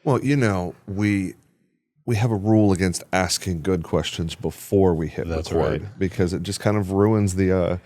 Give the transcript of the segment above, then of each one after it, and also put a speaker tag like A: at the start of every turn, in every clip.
A: Well, we have a rule against asking good questions before we hit record,
B: right.
A: because it just kind of ruins the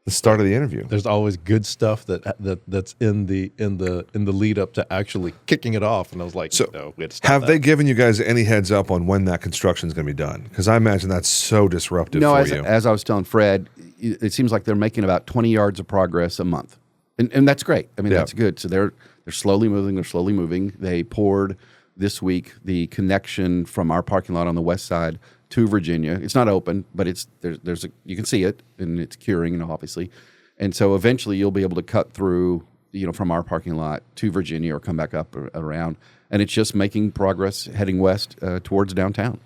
A: start of the interview.
B: There's always good stuff that's in the lead up to actually kicking it off, and I was like,
A: so
B: no, we had to stop
A: have
B: that.
A: they given you guys any heads up on when that construction is going to be done? Because I imagine that's so disruptive for you.
C: As I was telling Fred, it seems like they're making about 20 yards of progress a month, and that's great. I mean, that's good. So they're slowly moving. They're slowly moving. They poured this week the connection from our parking lot on the west side to Virginia. It's not open, but you can see it, and it's curing, obviously. And so eventually you'll be able to cut through, from our parking lot to Virginia or come back up or around. And it's just making progress heading west towards downtown.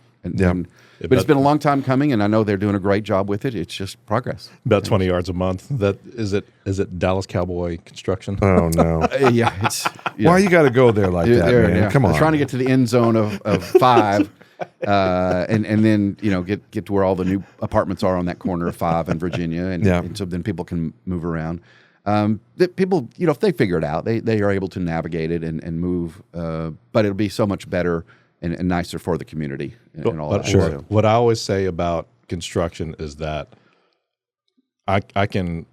C: But it's been a long time coming, and I know they're doing a great job with it. It's just progress.
B: About 20 yards a month. Is it Dallas Cowboy construction?
A: Oh no! Why you got to go there like that, man?
C: Yeah.
A: Come on!
C: They're trying to get to the end zone of 5, and then get to where all the new apartments are on that corner of 5 in Virginia, and so then people can move around. People, if they figure it out, they are able to navigate it and move. But it'll be so much better and nicer for the community and all that.
B: Sure. What I always say about construction is that I can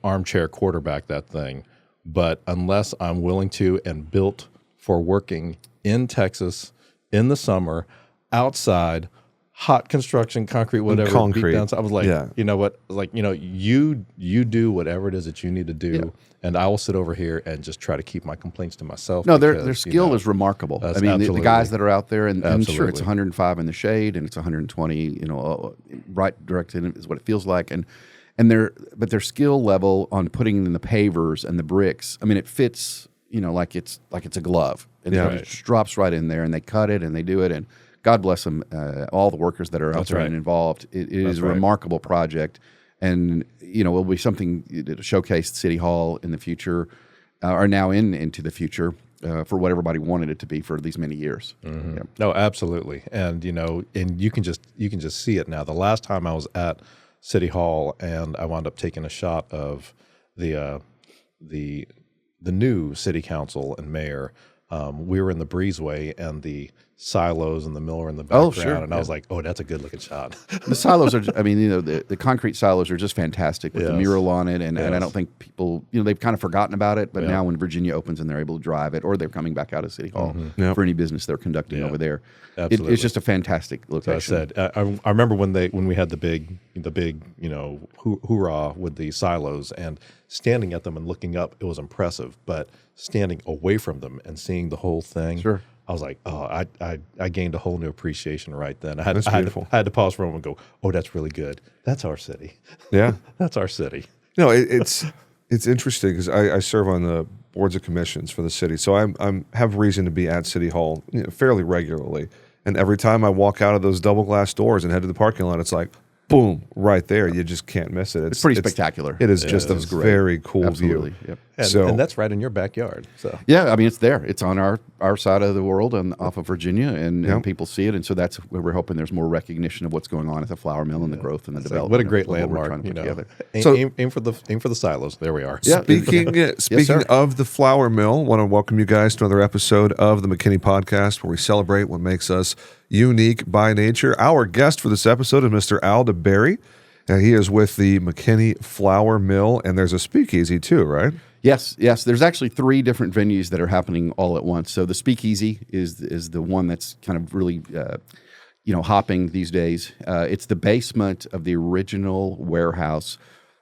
B: armchair quarterback that thing, but unless I'm willing to and built for working in Texas in the summer, outside, hot construction, concrete, whatever.
A: Concrete.
B: I was like, you know what? Like, you do whatever it is that you need to do, and I will sit over here and just try to keep my complaints to myself.
C: No, their skill is remarkable. I mean, the guys that are out there, and I'm sure it's 105 in the shade, and it's 120, right directed is what it feels like, but their skill level on putting in the pavers and the bricks, I mean, it fits, like it's a glove, and it just drops right in there, and they cut it and they do it, and God bless them, all the workers that are out there and involved. It is a remarkable project, and it will be something to showcase City Hall in the future, or now into the future, for what everybody wanted it to be for these many years.
B: Mm-hmm. Yeah. No, absolutely, and and you can just see it now. The last time I was at City Hall, and I wound up taking a shot of the new city council and mayor. We were in the breezeway, and the silos and the mill were in the background, and I was like, "Oh, that's a good looking shot."
C: The silos are, the concrete silos are just fantastic with the mural on it, and I don't think people, they've kind of forgotten about it, but now when Virginia opens and they're able to drive it, or they're coming back out of City Hall for any business they're conducting over there, it's just a fantastic location.
B: So I said, I remember when we had the big hoorah with the silos, and standing at them and looking up, it was impressive, but standing away from them and seeing the whole thing, I was like, oh, I gained a whole new appreciation right then. I had to pause for a moment and go, oh, that's really good. That's our city.
A: Yeah.
B: That's our city.
A: It's interesting because I serve on the boards of commissions for the city, so I have reason to be at City Hall fairly regularly. And every time I walk out of those double glass doors and head to the parking lot, it's like, boom, right there. You just can't miss it.
C: It's pretty spectacular.
A: It is just a very cool view.
C: Yep.
B: And that's right in your backyard. So
C: yeah, I mean, it's there. It's on our side of the world and off of Virginia, and people see it. And so that's where we're hoping there's more recognition of what's going on at the flour mill and the growth and the development.
B: What a great landmark. Aim for the silos. There we are.
A: Yeah. Speaking of the flour mill, want to welcome you guys to another episode of the McKinney Podcast, where we celebrate what makes us unique by nature. Our guest for this episode is Mr. Al DeBerry. He is with the McKinney Flour Mill, and there's a speakeasy too, right?
C: Yes. There's actually 3 different venues that are happening all at once. So the speakeasy is the one that's kind of really, hopping these days. It's the basement of the original warehouse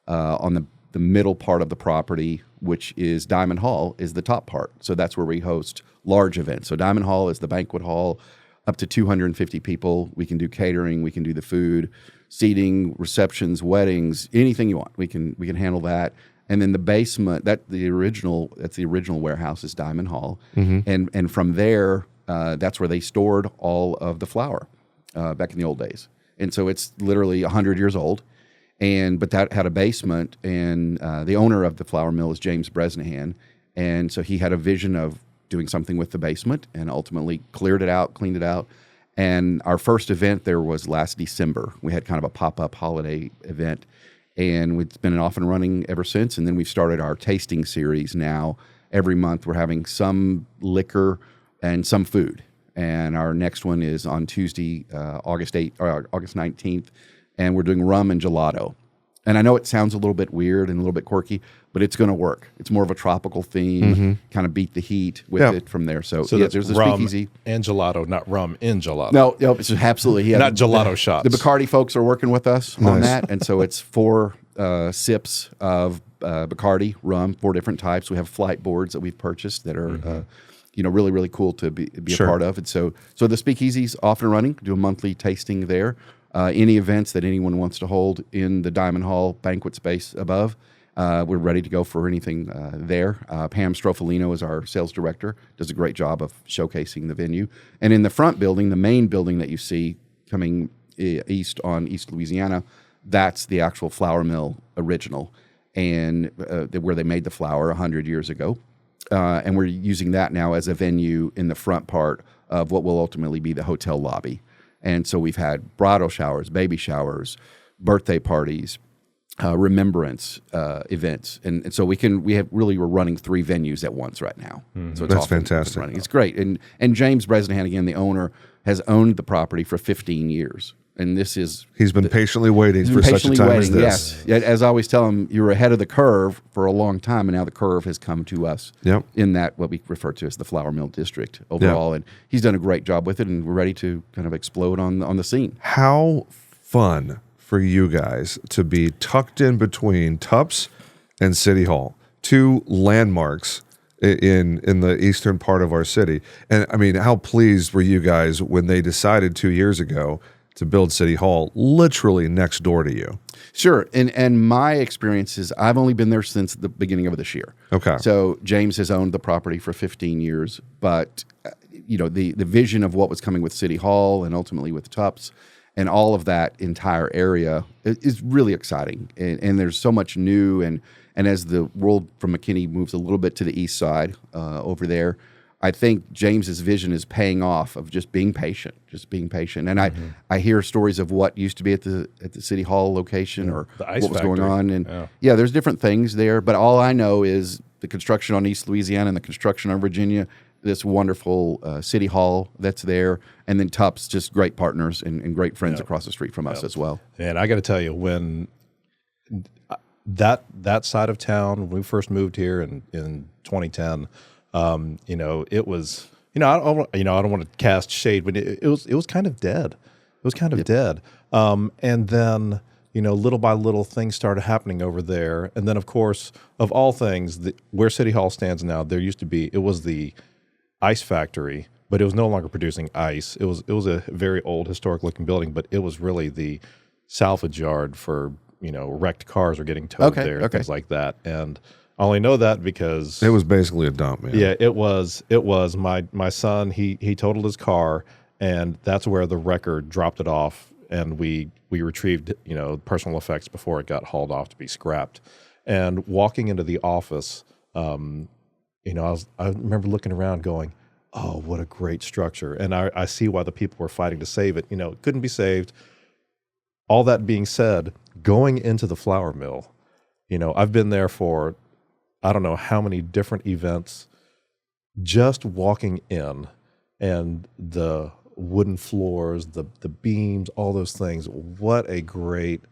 C: on the middle part of the property, which is Diamond Hall, is the top part. So that's where we host large events. So Diamond Hall is the banquet hall, up to 250 people. We can do catering, we can do the food, seating, receptions, weddings, anything you want. We can handle that. And then the basement, that's the original warehouse, is Diamond Hall. Mm-hmm. And from there, that's where they stored all of the flour back in the old days. And so it's literally 100 years old. But that had a basement, and the owner of the flour mill is James Bresnahan. And so he had a vision of doing something with the basement, and ultimately cleared it out, cleaned it out. And our first event there was last December. We had kind of a pop-up holiday event, and it's been off and running ever since. And then we've started our tasting series now. Every month we're having some liquor and some food. And our next one is on Tuesday, August 19th, and we're doing rum and gelato. And I know it sounds a little bit weird and a little bit quirky, but it's going to work. It's more of a tropical theme, kind of beat the heat with it from there. So
B: that's
C: there's the
B: rum
C: speakeasy.
B: And gelato, not rum in gelato.
C: No, it's absolutely.
B: Not gelato shots.
C: The Bacardi folks are working with us on that. And so it's 4 sips of Bacardi rum, 4 different types. We have flight boards that we've purchased that are really, really cool to be a part of. And so the speakeasy's off and running, do a monthly tasting there. Any events that anyone wants to hold in the Diamond Hall banquet space above, we're ready to go for anything there. Pam Strofolino is our sales director, does a great job of showcasing the venue. And in the front building, the main building that you see coming east on East Louisiana, that's the actual flour mill original, and where they made the flour 100 years ago. And we're using that now as a venue in the front part of what will ultimately be the hotel lobby. And so we've had bridal showers, baby showers, birthday parties, remembrance events, and so we're running 3 venues at once right now. So it's
A: That's fantastic.
C: It's great. And James Bresnahan, again, the owner, has owned the property for 15 years. And
A: he's been patiently waiting for such a time as this.
C: Yes. As I always tell him, you were ahead of the curve for a long time, and now the curve has come to us in that what we refer to as the Flour Mill District overall. And he's done a great job with it, and we're ready to kind of explode on the scene.
A: How fun for you guys to be tucked in between Tups and City Hall, 2 landmarks in the eastern part of our city. And I mean, how pleased were you guys when they decided 2 years ago to build City Hall literally next door to you?
C: Sure. And my experience is I've only been there since the beginning of this year.
A: Okay.
C: So James has owned the property for 15 years, but the vision of what was coming with City Hall and ultimately with Tups and all of that entire area is really exciting. And there's so much new, and as the world from McKinney moves a little bit to the east side over there, I think James's vision is paying off of just being patient. And I hear stories of what used to be at the City Hall location or what was going on. And there's different things there. But all I know is the construction on East Louisiana and the construction on Virginia, this wonderful City Hall that's there. And then Tups, just great partners and great friends across the street from us as well.
B: And I got to tell you, when that side of town, when we first moved here in 2010, it was, I don't want to cast shade, but it was kind of dead. It was kind of dead. And then, little by little things started happening over there. And then, of course, of all things, where City Hall stands now, it was the ice factory, but it was no longer producing ice. It was a very old historic looking building, but it was really the salvage yard for, wrecked cars were getting towed there, things like that. And I only know that because
A: it was basically a dump, man.
B: Yeah, it was. My son, he totaled his car, and that's where the wrecker dropped it off, and we retrieved personal effects before it got hauled off to be scrapped. And walking into the office, I remember looking around, going, "Oh, what a great structure!" And I see why the people were fighting to save it. It couldn't be saved. All that being said, going into the flour mill, I've been there for I don't know how many different events, just walking in and the wooden floors, the beams, all those things. What a great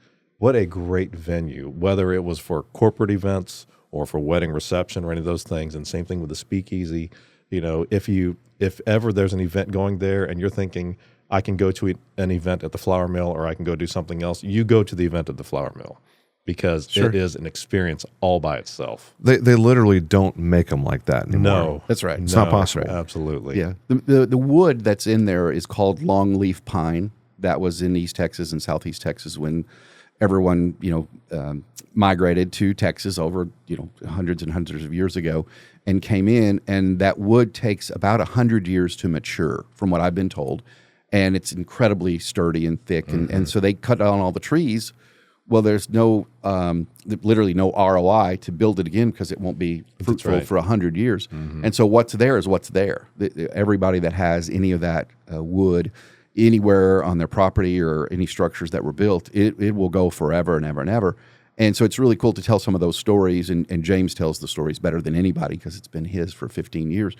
B: venue, whether it was for corporate events or for wedding reception or any of those things. And same thing with the speakeasy. If ever there's an event going there and you're thinking, I can go to an event at the flour mill or I can go do something else, you go to the event at the flour mill. Because it is an experience all by itself.
A: They literally don't make them like that anymore.
B: No.
C: That's right.
A: It's not possible.
B: Right. Absolutely.
C: Yeah. The wood that's in there is called Longleaf pine. That was in East Texas and Southeast Texas when everyone, migrated to Texas over, hundreds and hundreds of years ago and came in. And that wood takes about 100 years to mature, from what I've been told. And it's incredibly sturdy and thick. And so they cut down all the trees. Well, there's literally no ROI to build it again because it won't be fruitful for 100 years. Mm-hmm. And so what's there is what's there. Everybody that has any of that wood anywhere on their property or any structures that were built, it will go forever and ever and ever. And so it's really cool to tell some of those stories. And James tells the stories better than anybody because it's been his for 15 years.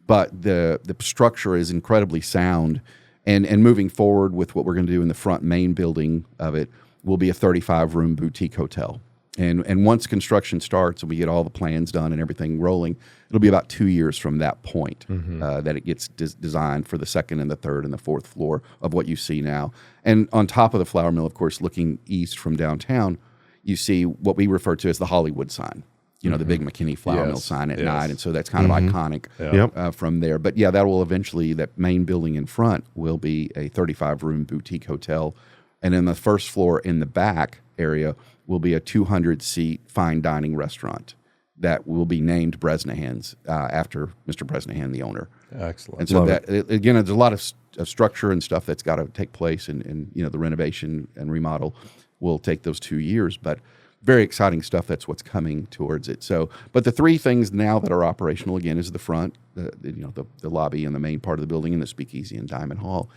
C: but the structure is incredibly sound. And moving forward with what we're going to do in the front main building of it will be a 35-room boutique hotel. And once construction starts and we get all the plans done and everything rolling, it'll be about 2 years from that point that it gets designed for the second and the third and the fourth floor of what you see now. And on top of the flour mill, of course, looking east from downtown, you see what we refer to as the Hollywood sign. You know, the big McKinney Flour Mill sign at night. And so that's kind of iconic from there. But yeah, that will eventually, that main building in front will be a 35-room boutique hotel. And then the first floor in the back area will be a 200-seat fine dining restaurant that will be named Bresnahan's after Mr. Bresnahan, the owner.
B: Excellent.
C: And so again, there's a lot of structure and stuff that's got to take place. And you know, the renovation and remodel will take those 2 years. But very exciting stuff. That's what's coming towards it. So, but the three things now that are operational again is the front, the lobby and the main part of the building, and the speakeasy and Diamond Hall.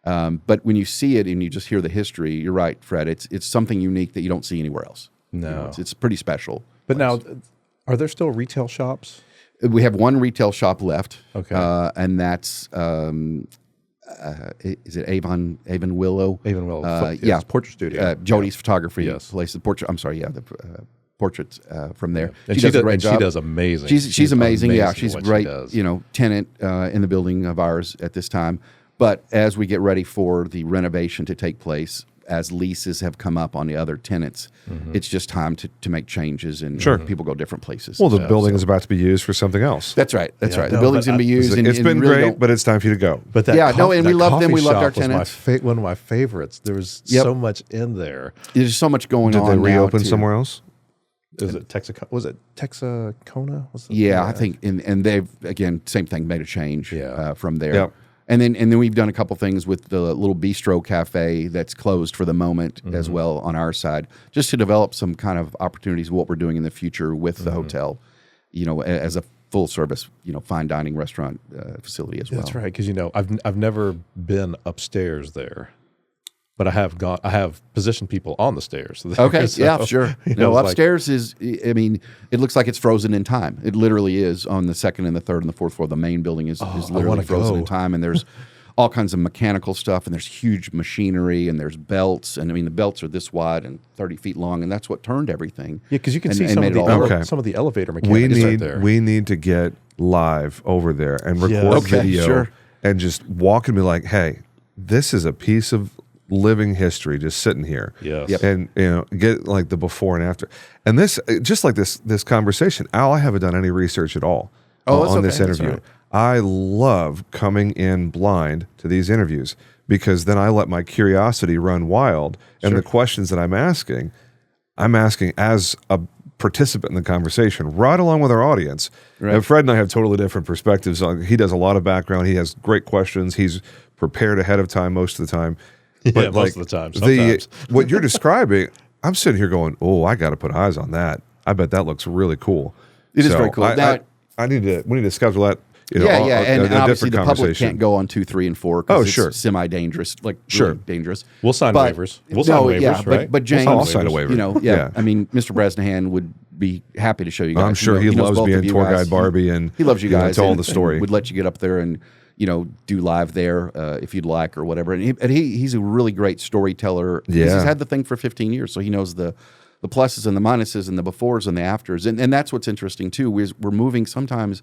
C: But when you see it and you just hear the history, you're right, Fred. It's something unique that you don't see anywhere else.
B: No,
C: you know, it's pretty special.
B: But now, are there still retail shops?
C: We have one retail shop left.
B: Okay,
C: and that's. Is it Avon Willow?
B: Avon Willow.
C: Yeah,
B: Portrait Studio.
C: Jody's photography place. The portrait. I'm sorry. Yeah, the portraits from there.
B: And
C: she does a great job.
B: She does amazing.
C: She's amazing. Yeah, she's a great tenant in the building of ours at this time. But as we get ready for the renovation to take place, as leases have come up on the other tenants, it's just time to make changes and people go different places.
A: Well, the building is about to be used for something else.
C: That's right. That's right. The building's going to be used.
A: It's been great, but it's time for you to go.
B: But that
C: and we love them. We loved our tenants.
B: One of my favorites. There was so much in there.
C: There's so much going on.
A: Did they reopen somewhere else?
B: Was it Texarkana?
C: Yeah, I think, and they've again same thing, made a change from there. Yep. And then we've done a couple things with the little bistro cafe that's closed for the moment as well on our side, just to develop some kind of opportunities of what we're doing in the future with the hotel, you know, as a full service, you know, fine dining restaurant facility as well.
B: That's right, because I've never been upstairs there. But I have positioned people on the stairs.
C: Okay, yeah, sure. Upstairs is, I mean, it looks like it's frozen in time. It literally is on the second and the third and the fourth floor. The main building is literally frozen in time, and there's all kinds of mechanical stuff, and there's huge machinery, and there's belts, and I mean, the belts are this wide and 30 feet long, and that's what turned everything.
B: Yeah, because you can see some of the elevator mechanics right there.
A: We need to get live over there and record video and just walk and be like, hey, this is a piece of living history just sitting here.
B: Yes. Yep.
A: And get like the before and after. And this, just like this conversation, Al, I haven't done any research at all on this interview. Right. I love coming in blind to these interviews because then I let my curiosity run wild, and the questions that I'm asking as a participant in the conversation right along with our audience. Right. And Fred and I have totally different perspectives on. He does a lot of background. He has great questions. He's prepared ahead of time most of the time.
B: But most of the time. Sometimes.
A: What you're describing, I'm sitting here going, "Oh, I got to put eyes on that. I bet that looks really cool."
C: It is very cool.
A: We need to schedule that.
C: And obviously the public can't go on 2, 3, and 4 because it's semi-dangerous, really dangerous.
B: We'll sign waivers. We'll sign waivers, right?
C: But James,
A: I'll sign a waiver.
C: I mean, Mr. Bresnahan would be happy to show you guys.
A: I'm sure he loves being tour guide Barbie, and
C: he loves you guys.
A: Tell all the story.
C: Would let you get up there and do live there if you'd like or whatever. And he's a really great storyteller.
A: Yeah.
C: He's had the thing for 15 years, so he knows the pluses and the minuses and the befores and the afters. And that's what's interesting too. We're moving sometimes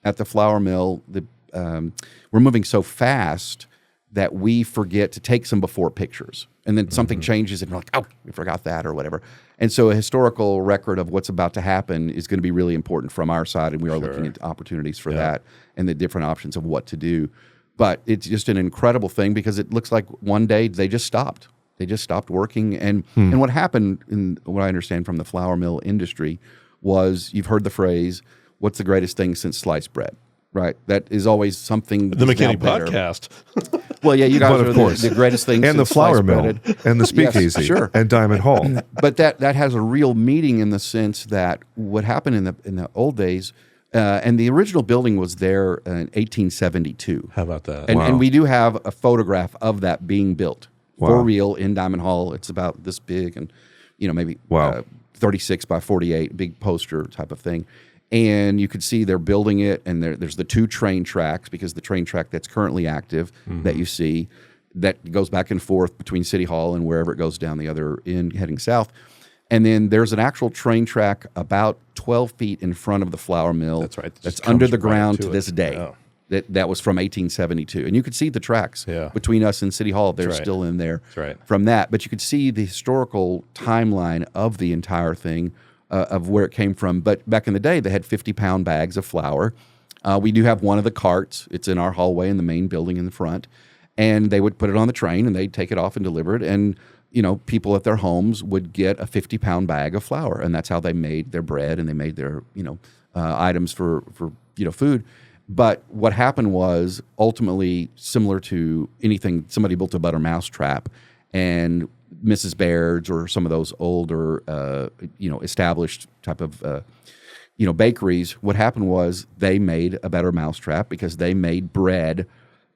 C: at the flour mill. We're moving so fast that we forget to take some before pictures, and then something changes and we're like, oh, we forgot that or whatever. And so a historical record of what's about to happen is going to be really important from our side, and we are looking at opportunities for that and the different options of what to do. But it's just an incredible thing because it looks like one day they just stopped. They just stopped working. And what happened, in what I understand from the flour mill industry, was you've heard the phrase, what's the greatest thing since sliced bread? Right, that is always something.
B: The McKinney Podcast.
C: Well, yeah, you guys are the greatest thing.
A: And the flour mill, and the speakeasy, and Diamond Hall.
C: But that has a real meaning in the sense that what happened in the old days, and the original building was there in 1872.
B: How about that?
C: And we do have a photograph of that being built for real in Diamond Hall. It's about this big, and maybe 36 by 48, big poster type of thing. And you could see they're building it, and there's the 2 train tracks, because the train track that's currently active that you see that goes back and forth between City Hall and wherever it goes down the other end heading south. And then there's an actual train track about 12 feet in front of the flour mill.
B: That's right.
C: That's under the ground to this day. Yeah. That was from 1872. And you could see the tracks between us and City Hall. They're still in there from that. But you could see the historical timeline of the entire thing, of where it came from. But back in the day, they had 50-pound bags of flour. We do have one of the carts. It's in our hallway in the main building in the front. And they would put it on the train, and they'd take it off and deliver it. And, people at their homes would get a 50-pound bag of flour. And that's how they made their bread, and they made their, items for food. But what happened was, ultimately, similar to anything, somebody built a butter mousetrap, and Mrs. Baird's or some of those older, established type of, bakeries, what happened was they made a better mousetrap because they made bread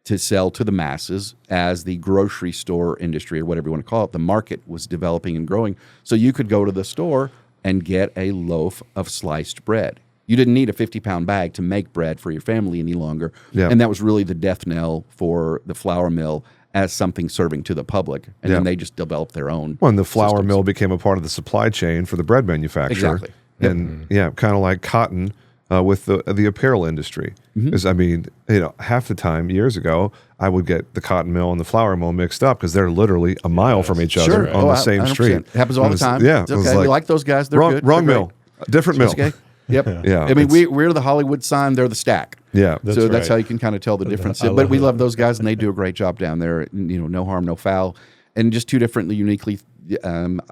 C: to sell to the masses as the grocery store industry, or whatever you want to call it. The market was developing and growing. So you could go to the store and get a loaf of sliced bread. You didn't need a 50-pound bag to make bread for your family any longer. Yeah. And that was really the death knell for the flour mill as something serving to the public. And then they just developed their own.
A: Well, and the flour mill became a part of the supply chain for the bread manufacturer.
C: Exactly.
A: And kind of like cotton with the apparel industry. Because, half the time, years ago, I would get the cotton mill and the flour mill mixed up because they're literally a mile from each other on the same 100%. Street. It
C: happens all the time.
A: Yeah.
C: It's okay. We like those guys. They're good.
A: Wrong mill. Different mill.
C: Okay. Yep.
A: Yeah.
C: We're the Hollywood sign. They're the stack.
A: Yeah.
C: That's how you can kind of tell the difference. But we love those guys, and they do a great job down there. No harm, no foul, and just 2 different uniquely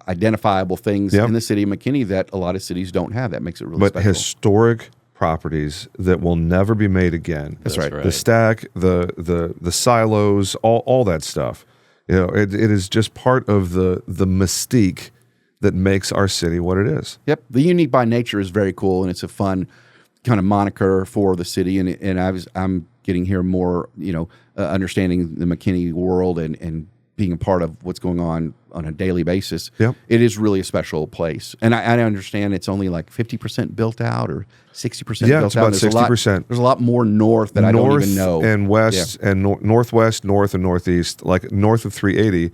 C: identifiable things in the city of McKinney that a lot of cities don't have. That makes it really special.
A: Historic properties that will never be made again.
C: That's right.
A: The stack, the silos, all that stuff. It is just part of the mystique that makes our city what it is.
C: Yep. The unique by nature is very cool, and it's a fun kind of moniker for the city. And I'm getting here more, understanding the McKinney world and being a part of what's going on a daily basis.
A: Yep.
C: It is really a special place. And I understand it's only like 50% built out or 60% built out.
A: Yeah, it's about 60%.
C: There's a lot more north that I don't even know.
A: And west and northwest, north and northeast, like north of 380.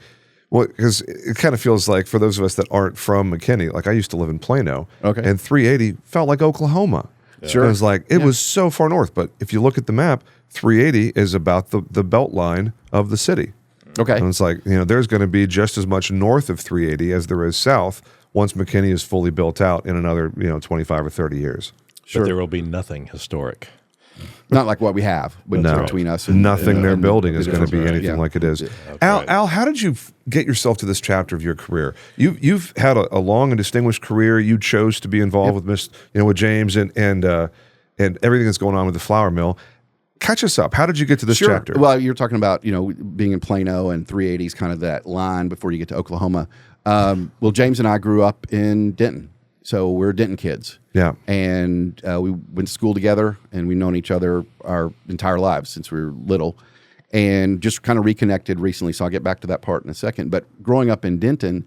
A: Well, because it kind of feels like, for those of us that aren't from McKinney, like I used to live in Plano, and 380 felt like Oklahoma.
C: Yeah. Sure.
A: It was like, it was so far north. But if you look at the map, 380 is about the belt line of the city.
C: Okay.
A: And it's like, there's going to be just as much north of 380 as there is south once McKinney is fully built out in another, 25 or 30 years.
B: Sure. But there will be nothing historic.
C: Not like what we have between us. And,
A: nothing they're building is going to be anything like it is.
B: Okay.
A: Al, how did you get yourself to this chapter of your career? You've had a long and distinguished career. You chose to be involved with James and everything that's going on with the flour mill. Catch us up. How did you get to this chapter?
C: Well, you're talking about being in Plano and 380 is kind of that line before you get to Oklahoma. Well, James and I grew up in Denton. So we're Denton kids.
A: Yeah.
C: And we went to school together, and we've known each other our entire lives since we were little, and just kind of reconnected recently. So I'll get back to that part in a second. But growing up in Denton,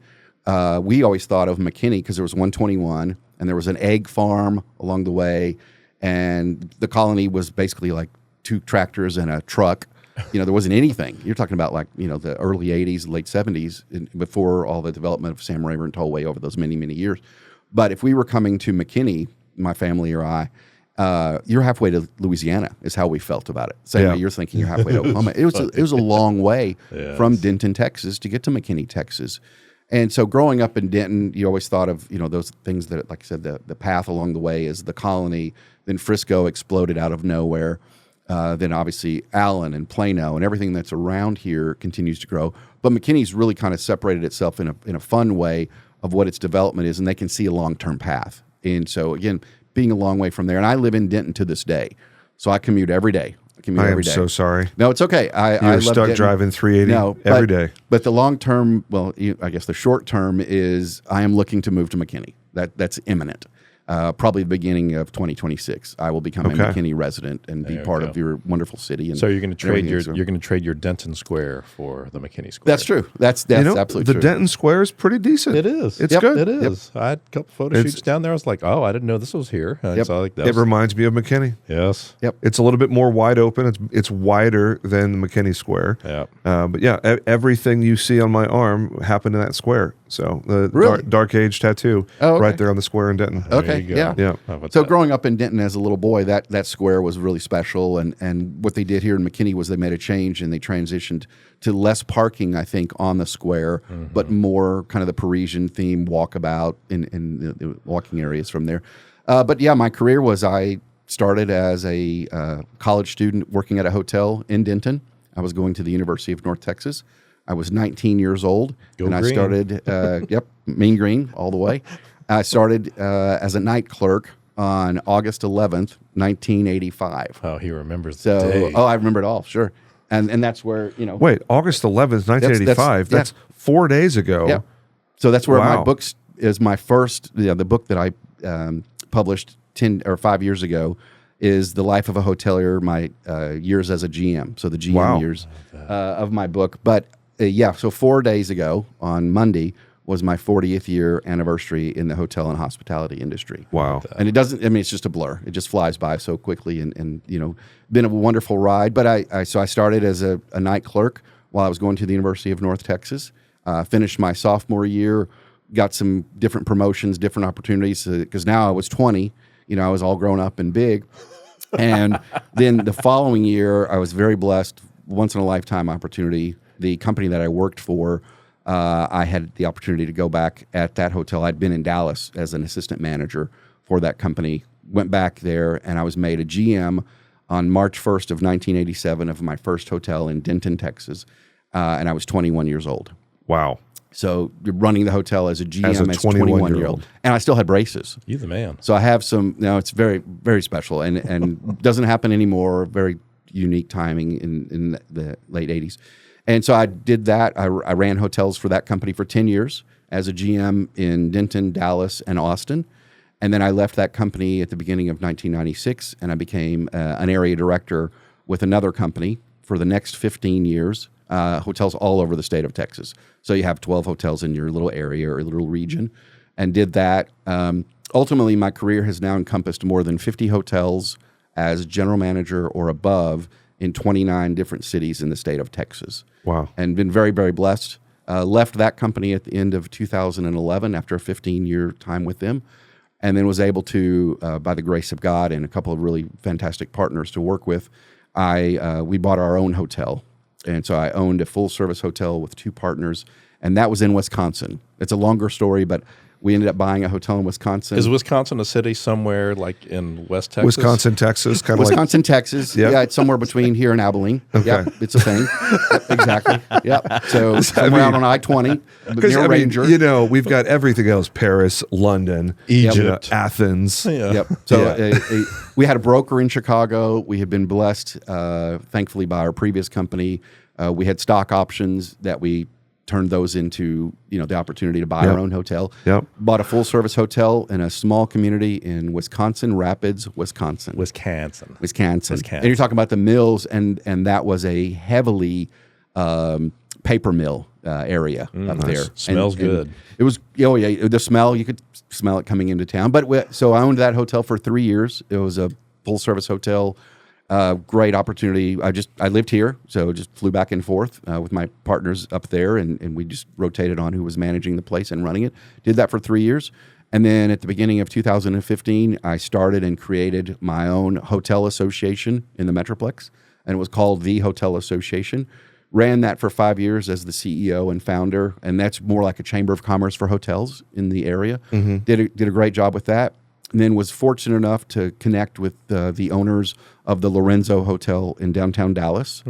C: we always thought of McKinney because there was 121, and there was an egg farm along the way, and the colony was basically like 2 tractors and a truck. There wasn't anything. You're talking about like, the early 80s, late 70s, before all the development of Sam Rayburn Tollway over those many, many years. But if we were coming to McKinney, my family or I, you're halfway to Louisiana is how we felt about it. Same way you're thinking you're halfway to Oklahoma. It was a long way from Denton, Texas to get to McKinney, Texas. And so growing up in Denton, you always thought of, those things that, like I said, the path along the way is the colony. Then Frisco exploded out of nowhere. Then obviously Allen and Plano and everything that's around here continues to grow. But McKinney's really kind of separated itself in a fun way of what its development is, and they can see a long-term path. And so, again, being a long way from there, and I live in Denton to this day, so I commute every day.
A: I am so sorry.
C: No, it's okay.
A: You're stuck driving 380 every day.
C: But the long-term, I guess the short-term is I am looking to move to McKinney. That's imminent. probably the beginning of 2026, I will become a McKinney resident and be part of your wonderful city. And
B: so you're going to trade your Denton Square for the McKinney Square.
C: That's true. That's absolutely true.
A: The Denton Square is pretty decent.
B: It is.
A: It's good.
B: It is. I had a couple photo shoots down there. I was like, oh, I didn't know this was here.
A: It reminds me of McKinney.
B: Yes.
C: Yep.
A: It's a little bit more wide open. It's wider than the McKinney Square.
B: Yeah.
A: But yeah, everything you see on my arm happened in that square. So the
C: Really?
A: dark age tattoo right there on the square in Denton.
C: Okay.
B: There you go.
A: Yeah.
C: So growing up in Denton as a little boy, that square was really special. And what they did here in McKinney was they made a change and they transitioned to less parking, I think, on the square, but more kind of the Parisian theme walkabout in the walking areas from there. But yeah, my career was I started as a college student working at a hotel in Denton. I was going to the University of North Texas. I was 19 years old,
B: Go
C: and
B: green.
C: I started, mean green all the way. I started as a night clerk on August 11th, 1985.
B: Oh, he remembers the day.
C: I remember it all, sure. And that's where,
A: Wait, August 11th, 1985. That's 4 days ago.
C: Yeah. So that's where my
A: Wow.
C: books is my first, the book that I published 10 or 5 years ago is The Life of a Hotelier, my years as a GM. So the GM years of my book. But so 4 days ago on Monday was my 40th year anniversary in the hotel and hospitality industry.
A: Wow.
C: And it doesn't, it's just a blur. It just flies by so quickly and been a wonderful ride. But I started as a night clerk while I was going to the University of North Texas, finished my sophomore year, got some different promotions, different opportunities, because now I was 20, I was all grown up and big. And then the following year, I was very blessed, once in a lifetime opportunity. The company that I worked for, I had the opportunity to go back at that hotel. I'd been in Dallas as an assistant manager for that company, went back there, and I was made a GM on March 1st of 1987 of my first hotel in Denton, Texas, and I was 21 years old.
A: Wow.
C: So you're running the hotel as a GM
A: As a 21-year-old.
C: And I still had braces.
B: You the man.
C: So I have some, it's very, very special and doesn't happen anymore. Very unique timing in the late 80s. And so I did that. I ran hotels for that company for 10 years as a GM in Denton, Dallas, and Austin. And then I left that company at the beginning of 1996, and I became an area director with another company for the next 15 years, hotels all over the state of Texas. So you have 12 hotels in your little area or little region, and did that. Ultimately, my career has now encompassed more than 50 hotels as general manager or above in 29 different cities in the state of Texas.
A: Wow.
C: And been very, very blessed. Left that company at the end of 2011 after a 15-year time with them, and then was able to, by the grace of God and a couple of really fantastic partners to work with, we bought our own hotel. And so I owned a full-service hotel with two partners, and that was in Wisconsin. It's a longer story, but we ended up buying a hotel in Wisconsin.
B: Is Wisconsin a city somewhere like in West Texas?
A: Wisconsin, Texas, kind of
C: Wisconsin, Texas.
A: Yep.
C: Yeah, it's somewhere between here and Abilene.
A: Okay.
C: Yep, it's a thing. Yep, exactly. Yep. So somewhere out on I-20, near Ranger.
A: We've got everything else: Paris, London,
B: Egypt,
A: Athens.
B: Yeah.
C: Yep. So we had a broker in Chicago. We had been blessed, thankfully, by our previous company. We had stock options that we turned those into, the opportunity to buy our own hotel.
A: Yep.
C: Bought a full-service hotel in a small community in Wisconsin Rapids, Wisconsin.
B: Wisconsin.
C: And you're talking about the mills, and that was a heavily paper mill area up there.
B: Smells
C: And
B: good.
C: it was, the smell, you could smell it coming into town. But so I owned that hotel for 3 years. It was a full-service hotel. Great opportunity. I lived here, so just flew back and forth with my partners up there, and we just rotated on who was managing the place and running it. Did that for 3 years. And then at the beginning of 2015, I started and created my own hotel association in the Metroplex, and it was called the Hotel Association. Ran that for 5 years as the CEO and founder, and that's more like a chamber of commerce for hotels in the area. Mm-hmm. Did a great job with that. And then was fortunate enough to connect with the owners of the Lorenzo Hotel in downtown Dallas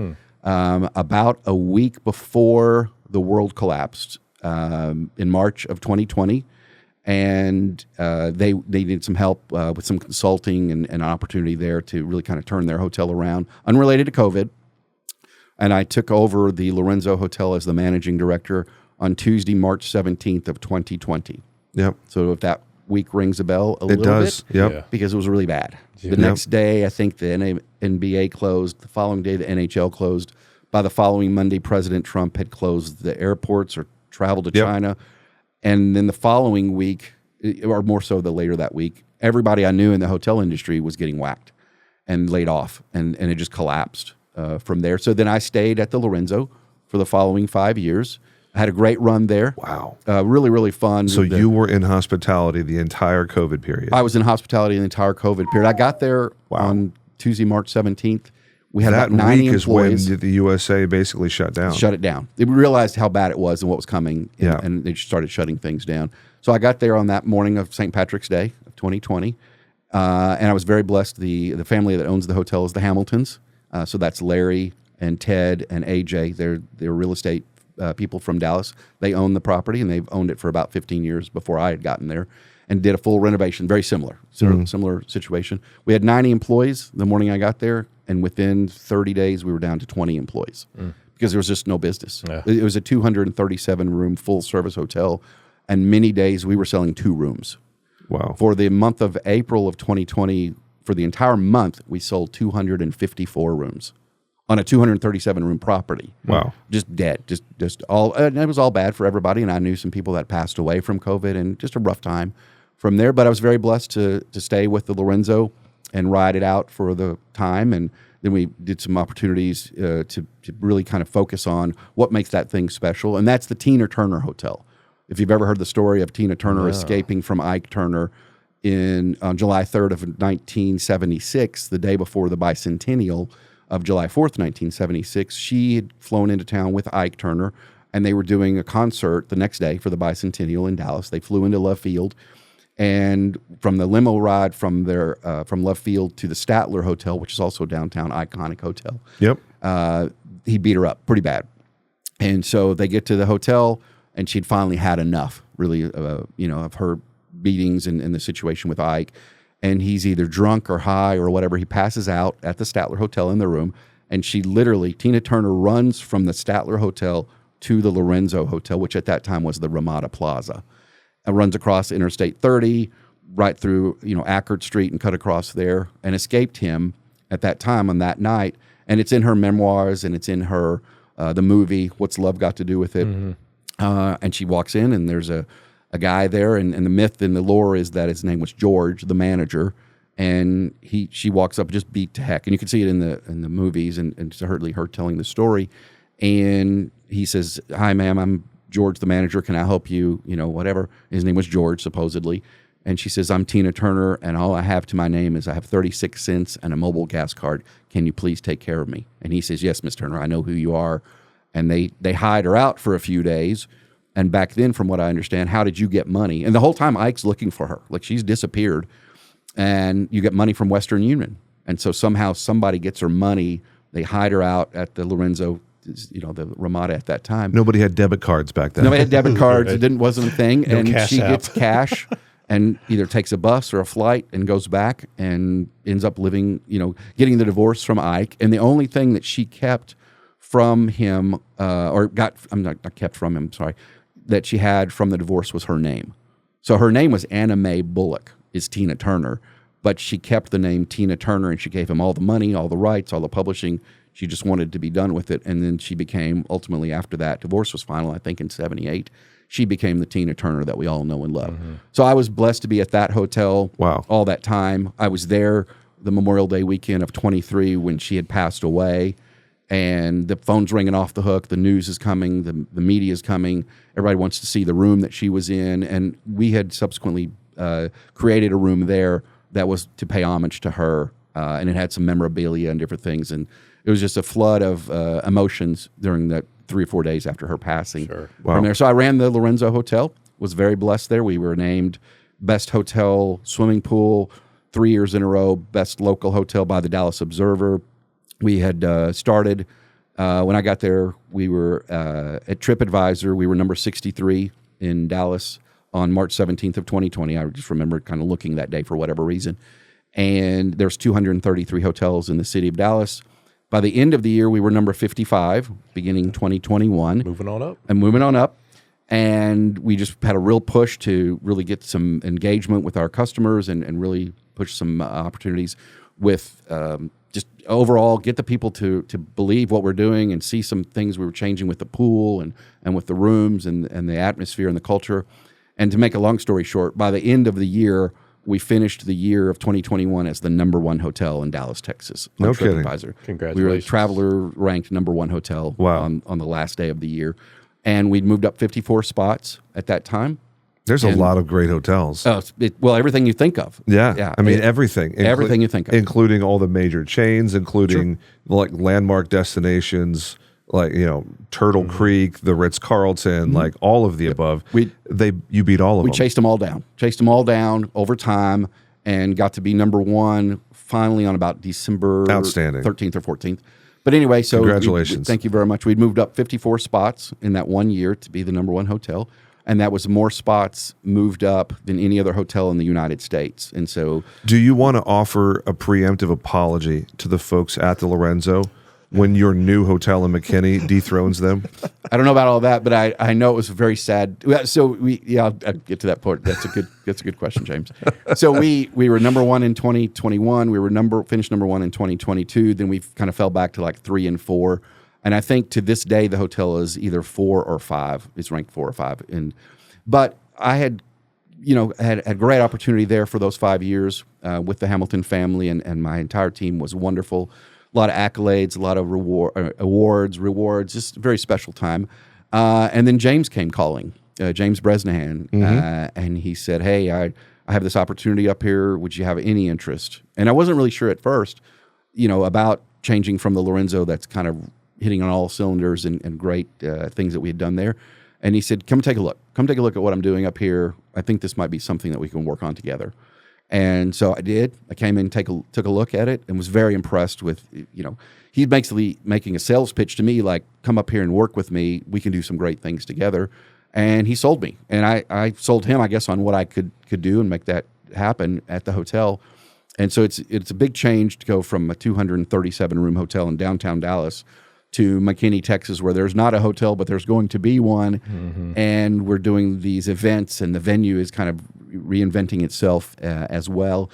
C: about a week before the world collapsed in March of 2020. And they needed some help with some consulting and an opportunity there to really kind of turn their hotel around, unrelated to COVID. And I took over the Lorenzo Hotel as the managing director on Tuesday, March 17th of 2020.
A: Yep.
C: So if that week rings a bell a
A: It
C: little
A: does.
C: bit.
A: Yep.
B: Yeah.
C: Because it was really bad. The next day, I think the NBA closed. The following day, the NHL closed. By the following Monday, President Trump had closed the airports or traveled to China. And then the following week, or more so the later that week, everybody I knew in the hotel industry was getting whacked and laid off, and it just collapsed from there. So then I stayed at the Lorenzo for the following 5 years. I had a great run there.
A: Wow.
C: Really, really fun.
A: So you were in hospitality the entire COVID period.
C: I was in hospitality the entire COVID period. I got there on Tuesday, March 17th. We had
A: that
C: about 90
A: week is
C: employees.
A: when the USA basically shut down.
C: Shut it down. They realized how bad it was and what was coming,
A: Yeah.
C: and they just started shutting things down. So I got there on that morning of St. Patrick's Day of 2020, and I was very blessed. The family that owns the hotel is the Hamiltons. So that's Larry and Ted and AJ. They're real estate people from Dallas. They own the property, and they've owned it for about 15 years before I had gotten there, and did a full renovation. Very similar situation. We had 90 employees the morning I got there, and within 30 days we were down to 20 employees because there was just no business.
B: Yeah.
C: It was a 237-room full-service hotel, and many days we were selling 2 rooms.
A: Wow.
C: For the month of April of 2020, for the entire month, we sold 254 rooms on a 237-room property.
A: Wow.
C: Just dead. Just all, and it was all bad for everybody. And I knew some people that passed away from COVID, and just a rough time from there. But I was very blessed to stay with the Lorenzo and ride it out for the time. And then we did some opportunities to really kind of focus on what makes that thing special. And that's the Tina Turner Hotel. If you've ever heard the story of Tina Turner escaping from Ike Turner on July 3rd of 1976, the day before the bicentennial of July 4th, 1976, she had flown into town with Ike Turner, and they were doing a concert the next day for the bicentennial in Dallas. They flew into Love Field, and from the limo ride from Love Field to the Statler Hotel, which is also a downtown iconic hotel,
A: Yep.
C: he beat her up pretty bad. And so they get to the hotel, and she'd finally had enough, really, of her beatings and the situation with Ike. And he's either drunk or high or whatever. He passes out at the Statler Hotel in the room. And she literally, Tina Turner, runs from the Statler Hotel to the Lorenzo Hotel, which at that time was the Ramada Plaza, and runs across Interstate 30, right through, Ackert Street, and cut across there, and escaped him at that time on that night. And it's in her memoirs, and it's in her, the movie, What's Love Got to Do with It? Mm-hmm. And she walks in, and there's a guy there, and the myth and the lore is that his name was George, the manager, and she walks up just beat to heck, and you can see it in the movies, and certainly her telling the story, and he says, "Hi, ma'am, I'm George, the manager. Can I help you? Whatever." His name was George, supposedly, and she says, "I'm Tina Turner, and all I have to my name is I have 36 cents and a mobile gas card. Can you please take care of me?" And he says, "Yes, Miss Turner, I know who you are." And they hide her out for a few days. And back then, from what I understand, how did you get money? And the whole time Ike's looking for her. Like, she's disappeared. And you get money from Western Union. And so somehow somebody gets her money. They hide her out at the Lorenzo, the Ramada at that time.
A: Nobody had debit cards back then.
C: Nobody had debit cards. It wasn't a thing.
B: No
C: and
B: cash
C: she
B: app.
C: gets cash and either takes a bus or a flight and goes back and ends up living, getting the divorce from Ike. And the only thing that she kept from him, that she had from the divorce was her name. So her name was Anna Mae Bullock, is Tina Turner, but she kept the name Tina Turner, and she gave him all the money, all the rights, all the publishing. She just wanted to be done with it. And then she became, ultimately after that, divorce was final, I think in 78, she became the Tina Turner that we all know and love. Mm-hmm. So I was blessed to be at that hotel all that time. I was there the Memorial Day weekend of 23 when she had passed away. And the phone's ringing off the hook. The news is coming. The media is coming. Everybody wants to see the room that she was in. And we had subsequently created a room there that was to pay homage to her. And it had some memorabilia and different things. And it was just a flood of emotions during the 3 or 4 days after her passing from there. So I ran the Lorenzo Hotel, was very blessed there. We were named Best Hotel Swimming Pool 3 years in a row, Best Local Hotel by the Dallas Observer. We had started, when I got there, we were at TripAdvisor. We were number 63 in Dallas on March 17th of 2020. I just remember kind of looking that day for whatever reason. And there's 233 hotels in the city of Dallas. By the end of the year, we were number 55, beginning 2021.
B: Moving on up.
C: And moving on up. And we just had a real push to really get some engagement with our customers and really push some opportunities with just overall get the people to believe what we're doing and see some things we were changing with the pool and with the rooms and the atmosphere and the culture. And to make a long story short, by the end of the year, we finished the year of 2021 as the #1 hotel in Dallas, Texas.
A: No kidding.
B: Congratulations.
C: We were a Traveler ranked #1 hotel on the last day of the year. And we'd moved up 54 spots at that time.
A: There's a lot of great hotels.
C: Everything you think of.
A: Yeah. I mean, everything.
C: Everything you think of.
A: Including all the major chains, including like landmark destinations, like, Turtle Creek, the Ritz-Carlton, like all of the above. You beat all of them.
C: We chased them all down over time and got to be #1 finally on about December
A: Outstanding.
C: 13th or 14th. But anyway, so
A: congratulations.
C: Thank you very much. We'd moved up 54 spots in that 1 year to be the #1 hotel. And that was more spots moved up than any other hotel in the United States. And so,
A: do you want to offer a preemptive apology to the folks at the Lorenzo when your new hotel in McKinney dethrones them?
C: I don't know about all that, but I know it was very sad. So I'll get to that point. That's a good question, James. So we were #1 in 2021. We were finished #1 in 2022. Then we kind of fell back to like 3 and 4. And I think to this day, the hotel is either 4 or 5. It's ranked 4 or 5. But I had, had great opportunity there for those 5 years with the Hamilton family, and my entire team was wonderful. A lot of accolades, a lot of rewards, just a very special time. And then James came calling, James Bresnahan, and he said, "Hey, I have this opportunity up here. Would you have any interest?" And I wasn't really sure at first, about changing from the Lorenzo that's kind of hitting on all cylinders and great things that we had done there. And he said, come take a look. Come take a look at what I'm doing up here. I think this might be something that we can work on together. And so I did. I came in, took a look at it, and was very impressed with, he's basically making a sales pitch to me, like, come up here and work with me. We can do some great things together. And he sold me. And I sold him, I guess, on what I could do and make that happen at the hotel. And so it's a big change to go from a 237-room hotel in downtown Dallas to McKinney, Texas, where there's not a hotel, but there's going to be one. And we're doing these events, and the venue is kind of reinventing itself as well.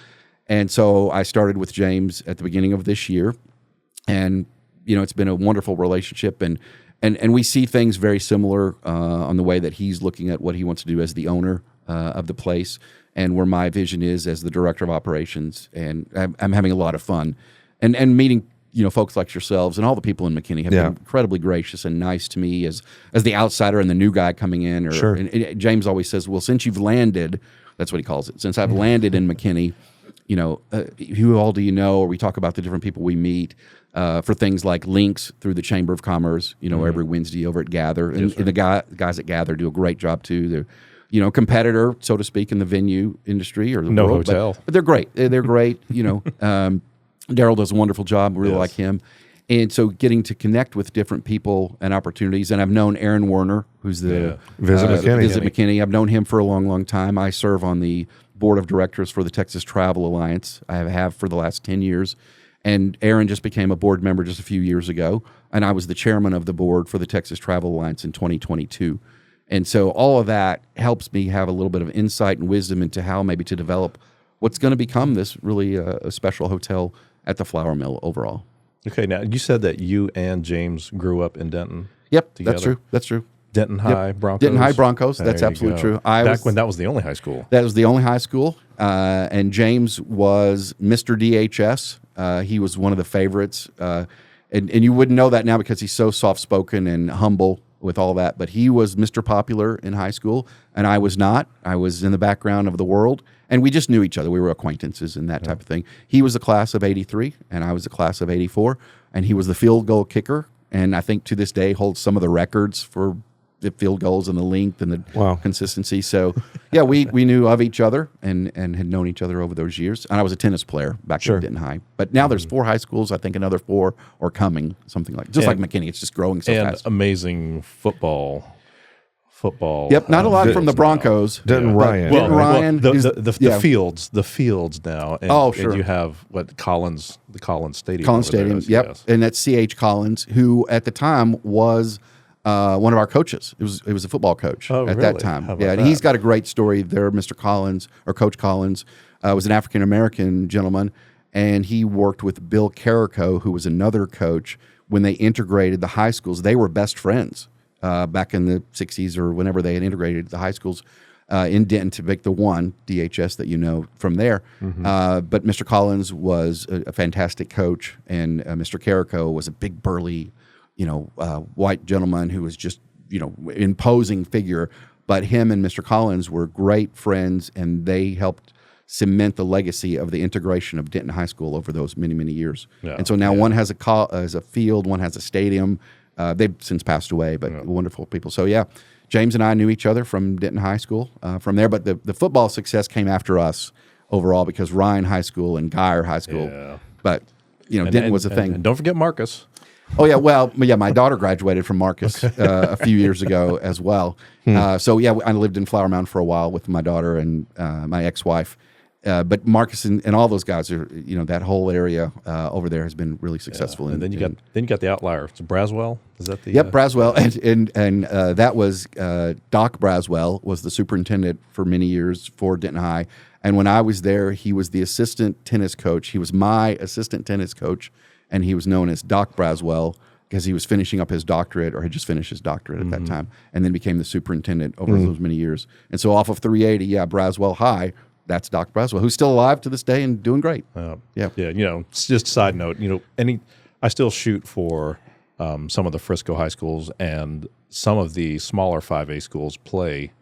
C: And so I started with James at the beginning of this year. And, it's been a wonderful relationship. And we see things very similar on the way that he's looking at what he wants to do as the owner of the place, and where my vision is as the director of operations. And I'm having a lot of fun. And meeting folks like yourselves and all the people in McKinney have been incredibly gracious and nice to me as the outsider and the new guy coming in. And James always says, well, since you've landed, that's what he calls it, since I've landed in McKinney, who all do you know? Or we talk about the different people we meet for things like links through the Chamber of Commerce, every Wednesday over at Gather. And the guys at Gather do a great job too. They're, competitor, so to speak, in the venue industry or the world,
B: hotel.
C: But they're great. They're great, Daryl does a wonderful job. Really like him. And so getting to connect with different people and opportunities. And I've known Aaron Werner, who's the
A: Visit
C: McKinney. I've known him for a long, long time. I serve on the board of directors for the Texas Travel Alliance. I have for the last 10 years. And Aaron just became a board member just a few years ago. And I was the chairman of the board for the Texas Travel Alliance in 2022. And so all of that helps me have a little bit of insight and wisdom into how maybe to develop what's going to become this really a special hotel at the Flour Mill overall.
B: Okay, now you said that you and James grew up in Denton.
C: Yep,
B: together.
C: That's true.
B: Denton High Broncos.
C: Denton High Broncos. That's absolutely true.
B: Back when that was the only high school.
C: That was the only high school, and James was Mr. DHS. He was one of the favorites, and you wouldn't know that now because he's so soft-spoken and humble with all that. But he was Mr. Popular in high school, and I was not. I was in the background of the world. And we just knew each other. We were acquaintances and that type of thing. He was the class of 83, and I was the class of 84. And he was the field goal kicker. And I think to this day holds some of the records for the field goals and the length and the consistency. So, we knew of each other and had known each other over those years. And I was a tennis player back at Denton High. But now there's 4 high schools. I think another 4 are coming, something like like McKinney. It's just growing so fast.
B: And amazing football.
C: Yep, not a lot from the Broncos.
A: Denton Ryan.
B: The fields now. And, and you have the Collins Stadium.
C: Collins Stadium, yep. Yes. And that's C.H. Collins, who at the time was one of our coaches. It was a football coach at that time.
B: How about
C: Yeah, and
B: that?
C: he's got a great story there. Mr. Collins, or Coach Collins, was an African American gentleman, and he worked with Bill Carrico, who was another coach. When they integrated the high schools, they were best friends back in the 60s or whenever they had integrated the high schools in Denton to make the one, DHS, that you know from there. But Mr. Collins was a fantastic coach, and Mr. Carrico was a big, burly, white gentleman who was just, imposing figure. But him and Mr. Collins were great friends, and they helped cement the legacy of the integration of Denton High School over those many, many years.
B: Yeah.
C: And so now one has a field, one has a stadium. They've since passed away, but wonderful people. So yeah, James and I knew each other from Denton High School from there. But the football success came after us overall because Ryan High School and Geyer High School.
B: Yeah.
C: But Denton was a thing.
B: And don't forget Marcus.
C: Oh yeah, well, yeah, my daughter graduated from Marcus a few years ago as well. So yeah, I lived in Flower Mound for a while with my daughter and my ex-wife. But Marcus and all those guys are, that whole area over there has been really successful.
B: And then you got the outlier. It's Braswell. Is that the?
C: Yep, Braswell, and that was Doc Braswell was the superintendent for many years for Denton High. And when I was there, he was the assistant tennis coach. He was my assistant tennis coach, and he was known as Doc Braswell because he was finishing up his doctorate or had just finished his doctorate at that time, and then became the superintendent over those many years. And so off of 380, Braswell High. That's Doc Braswell, who's still alive to this day and doing great.
B: Yeah. It's just a side note. I still shoot for some of the Frisco high schools, and some of the smaller 5A schools play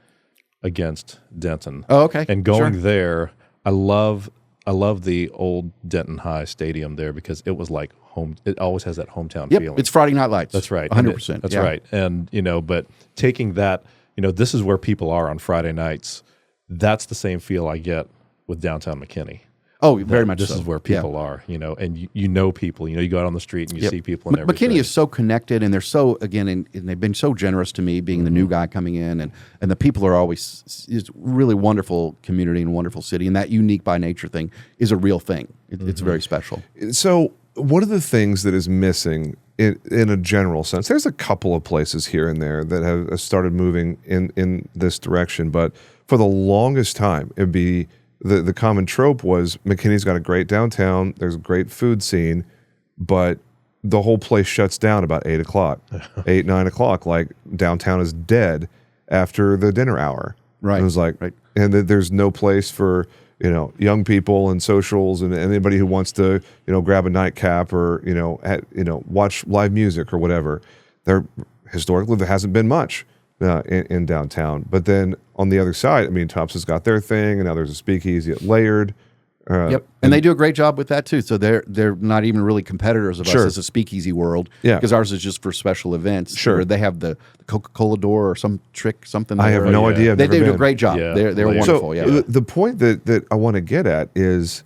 B: against Denton.
C: Oh, okay.
B: And going there, I love the old Denton High Stadium there because it was like home. It always has that hometown feeling.
C: It's Friday Night Lights.
B: That's right.
C: 100%.
B: That's right. And but taking that, this is where people are on Friday nights. That's the same feel I get with downtown McKinney.
C: Oh, very much
B: This
C: so.
B: is where people are, and you know people. You go out on the street and you see people and everything.
C: McKinney is so connected, and they're so, again, and they've been so generous to me being the new guy coming in, and the people are always, it's really wonderful community and wonderful city, and that unique by nature thing is a real thing. It's very special.
A: So one of the things that is missing in a general sense, there's a couple of places here and there that have started moving in this direction, but for the longest time, it'd be the common trope was McKinney's got a great downtown, there's a great food scene, but the whole place shuts down about 8 o'clock, 9 o'clock. Like downtown is dead after the dinner hour.
C: Right.
A: And it was like, and there's no place for young people and socials and anybody who wants to grab a nightcap or watch live music or whatever. Historically there hasn't been much. In downtown, but then on the other side, Tubbs has got their thing, and now there's a speakeasy at Layered.
C: And they do a great job with that too. So they're not even really competitors of us as a speakeasy world, because ours is just for special events.
A: Sure,
C: they have the Coca-Cola door or some trick, something.
A: I have no idea.
C: They do a great job. They're wonderful.
A: So the point that I want to get at is,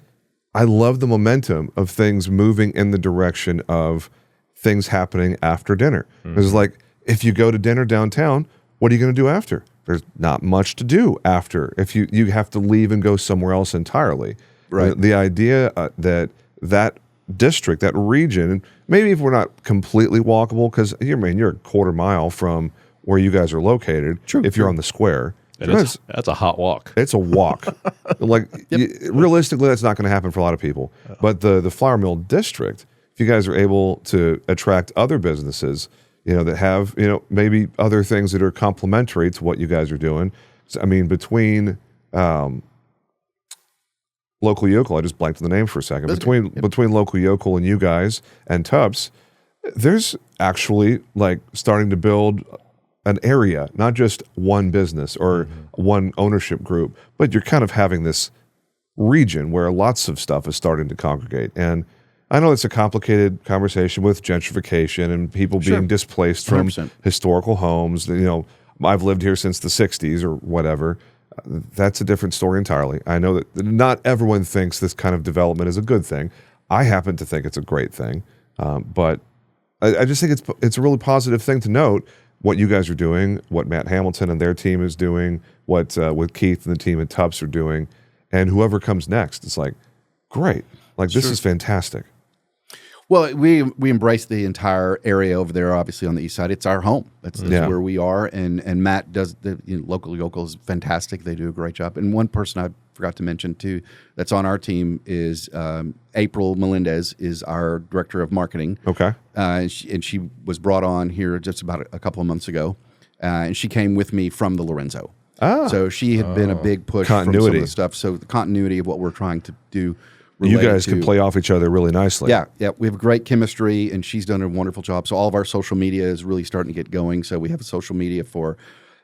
A: I love the momentum of things moving in the direction of things happening after dinner. It's like if you go to dinner downtown, what are you going to do after? There's not much to do after. If you have to leave and go somewhere else entirely. Right. The idea that district, that region, maybe if we're not completely walkable, because you're a quarter mile from where you guys are located. True. If you're on the square.
B: That's a hot walk.
A: It's a walk. Realistically, that's not going to happen for a lot of people. But the Flour Mill district, if you guys are able to attract other businesses, that have, maybe other things that are complementary to what you guys are doing. So, between Local Yokel, I just blanked on the name for a second. Between Local Yokel and you guys and Tubbs, there's actually starting to build an area, not just one business or one ownership group, but you're kind of having this region where lots of stuff is starting to congregate. And I know it's a complicated conversation with gentrification and people being displaced from
C: 100%.
A: Historical homes. I've lived here since the 60s or whatever. That's a different story entirely. I know that not everyone thinks this kind of development is a good thing. I happen to think it's a great thing. But I just think it's a really positive thing to note what you guys are doing, what Matt Hamilton and their team is doing, what Keith and the team at Tubbs are doing, and whoever comes next. It's like, great. This is fantastic.
C: Well, we embrace the entire area over there. Obviously, on the east side, it's our home. That's where we are. And Matt does the local is fantastic. They do a great job. And one person I forgot to mention too, that's on our team is April Melendez is our director of marketing.
A: Okay,
C: and she was brought on here just about a couple of months ago, and she came with me from the Lorenzo. So she had been a big push from some of the stuff. So the continuity of what we're trying to do.
A: You guys can play off each other really nicely.
C: Yeah. We have great chemistry, and she's done a wonderful job. So all of our social media is really starting to get going. So we have a social media for,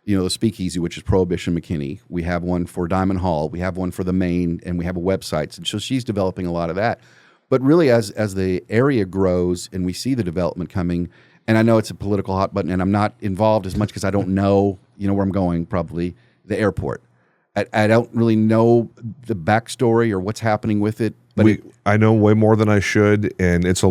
C: the Speakeasy, which is Prohibition McKinney. We have one for Diamond Hall. We have one for the Main, and we have a website. And so she's developing a lot of that. But really, as the area grows and we see the development coming, and I know it's a political hot button, and I'm not involved as much because I don't know, where I'm going, probably, the airport. I don't really know the backstory or what's happening with it. But
A: I know way more than I should, and it's a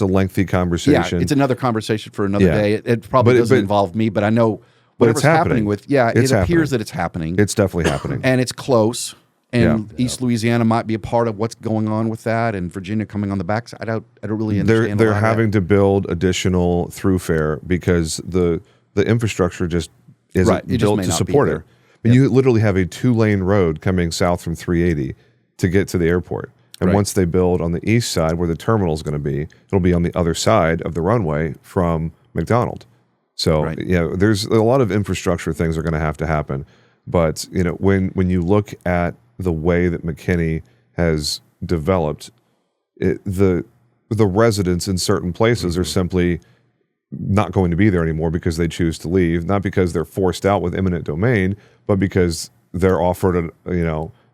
A: lengthy conversation.
C: Yeah, it's another conversation for another day. It probably doesn't involve me, but I know whatever's happening with. Yeah, it appears that it's happening.
A: It's definitely happening,
C: and it's close. And East Louisiana might be a part of what's going on with that, and Virginia coming on the backside. I don't really understand.
A: They're having to build additional throughfare because the infrastructure just isn't built to support it. I mean, you literally have a 2-lane road coming south from 380 to get to the airport. And once they build on the east side where the terminal is going to be, it'll be on the other side of the runway from McDonald. So, there's a lot of infrastructure things are going to have to happen. But, when you look at the way that McKinney has developed, the residents in certain places are simply not going to be there anymore because they choose to leave, not because they're forced out with eminent domain, but because they're offered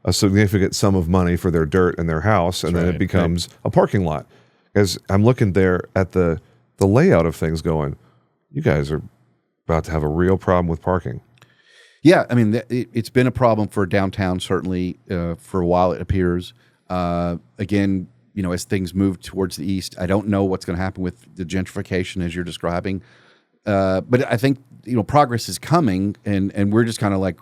A: a significant sum of money for their dirt and their house, and then it becomes a parking lot. As I'm looking there at the layout of things going, you guys are about to have a real problem with parking.
C: Yeah, I mean, it's been a problem for downtown, certainly, for a while, it appears. Again, as things move towards the east, I don't know what's going to happen with the gentrification as you're describing. But I think, progress is coming, and we're just kind of like,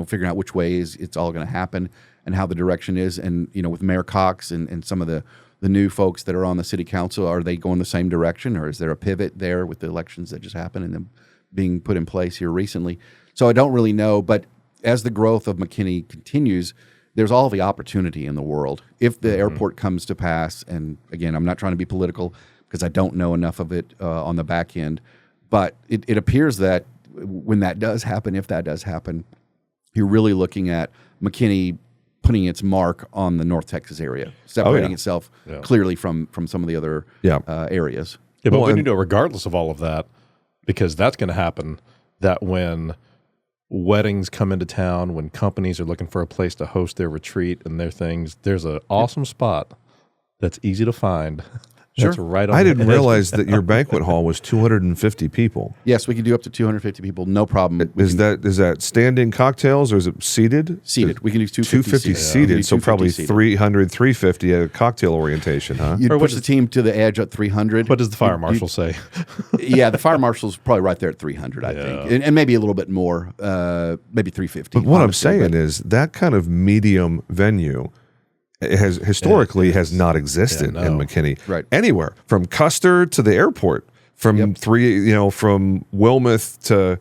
C: figuring out which way it's all going to happen and how the direction is. And, with Mayor Cox and some of the new folks that are on the city council, are they going the same direction, or is there a pivot there with the elections that just happened and them being put in place here recently? So I don't really know, but as the growth of McKinney continues, there's all the opportunity in the world. If the airport comes to pass, and again, I'm not trying to be political because I don't know enough of it on the back end, but it appears that when that does happen, if that does happen, you're really looking at McKinney putting its mark on the North Texas area, separating itself clearly from some of the other areas.
B: Yeah, but we need to, regardless of all of that, because that's going to happen, that when weddings come into town, when companies are looking for a place to host their retreat and their things, there's an awesome spot that's easy to find. That's right on
A: I didn't realize that your banquet hall was 250 people.
C: Yes, we can do up to 250 people, no problem.
A: Is that standing cocktails or is it seated?
C: Seated. We can do 250
A: seated, so probably 300, 350 at a cocktail orientation, huh?
C: You'd push the team to the edge at 300.
B: What does the fire marshal say?
C: The fire marshal's probably right there at 300, I think. And maybe a little bit more, maybe 350.
A: But what I'm saying is that kind of medium venue has historically has not existed in McKinney anywhere, from Custer to the airport, from from Wilmouth to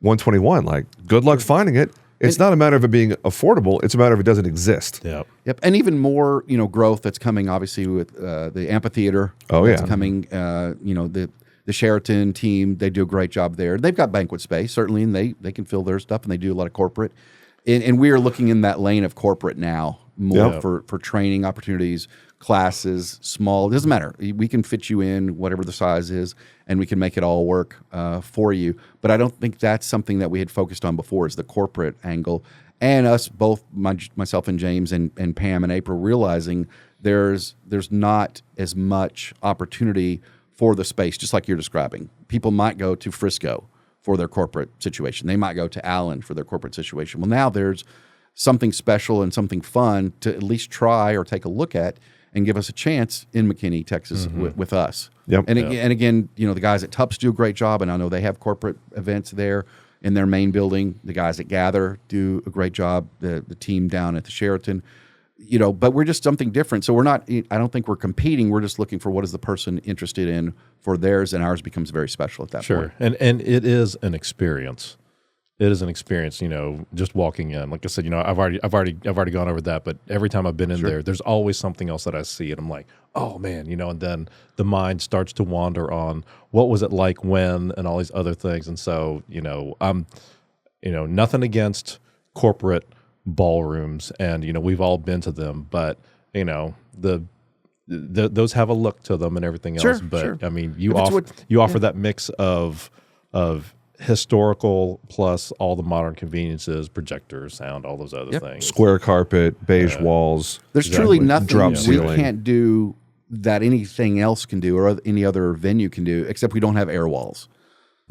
A: 121. Like, good luck finding it. It's not a matter of it being affordable. It's a matter of it doesn't exist.
C: Yep. And even more, growth that's coming, obviously, with the amphitheater. That's coming. The Sheraton team, they do a great job there. They've got banquet space, certainly, and they can fill their stuff, and they do a lot of corporate. And we are looking in that lane of corporate now, more for training opportunities, classes, small. It doesn't matter. We can fit you in, whatever the size is, and we can make it all work for you. But I don't think that's something that we had focused on before, is the corporate angle. And us both, myself and James and Pam and April, realizing there's not as much opportunity for the space, just like you're describing. People might go to Frisco for their corporate situation. They might go to Allen for their corporate situation. Well, now there's something special and something fun to at least try or take a look at and give us a chance in McKinney, Texas, with us. And again, the guys at Tups do a great job, and I know they have corporate events there in their main building. The guys at Gather do a great job, the team down at the Sheraton. but we're just something different. So we're not, I don't think we're competing. We're just looking for what is the person interested in for theirs, and ours becomes very special at that point.
B: And it is an experience. It is an experience, just walking in. Like I said, I've already gone over that, but every time I've been in there, there's always something else that I see, and I'm like, oh man, and then the mind starts to wander on what was it like when, and all these other things. And so, I'm, nothing against corporate ballrooms, and we've all been to them, but those have a look to them and everything else. But I mean, you offer that mix of historical plus all the modern conveniences, projectors, sound, all those other things.
A: Square carpet, beige walls.
C: There's truly nothing
A: drop
C: we
A: ceiling.
C: can't do that anything else can do or any other venue can do, except we don't have air walls.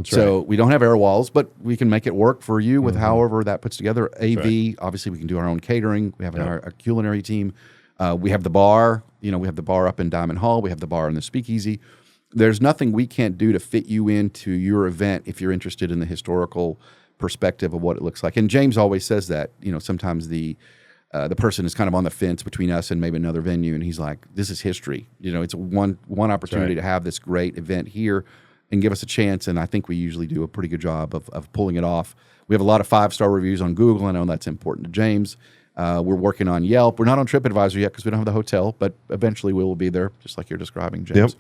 C: So we don't have air walls, but we can make it work for you with however that puts together. AV, obviously we can do our own catering. We have our culinary team. We have the bar. We have the bar up in Diamond Hall. We have the bar in the Speakeasy. There's nothing we can't do to fit you into your event if you're interested in the historical perspective of what it looks like. And James always says that, sometimes the person is kind of on the fence between us and maybe another venue, and he's like, this is history. It's one opportunity to have this great event here and give us a chance, and I think we usually do a pretty good job of pulling it off. We have a lot of 5-star reviews on Google. I know that's important to James. We're working on Yelp. We're not on TripAdvisor yet because we don't have the hotel, but eventually we will be there, just like you're describing, James.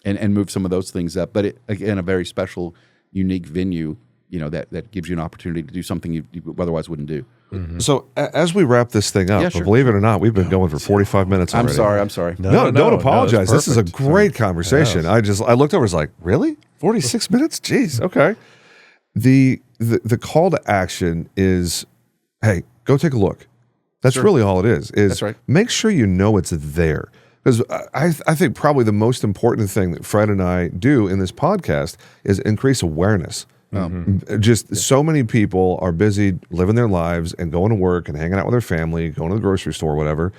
C: And move some of those things up. But again, a very special, unique venue, that gives you an opportunity to do something you otherwise wouldn't do.
A: Mm-hmm. So as we wrap this thing up, believe it or not, we've been going for 45 minutes already.
C: I'm sorry.
A: No, don't apologize. This is a great conversation. Yes. I looked over, I was like, really? 46 minutes? Jeez. Okay. The call to action is, hey, go take a look. That's really all it is. That's right. Make sure you know it's there. Because I think probably the most important thing that Fred and I do in this podcast is increase awareness. So many people are busy living their lives and going to work and hanging out with their family, going to the grocery store, whatever.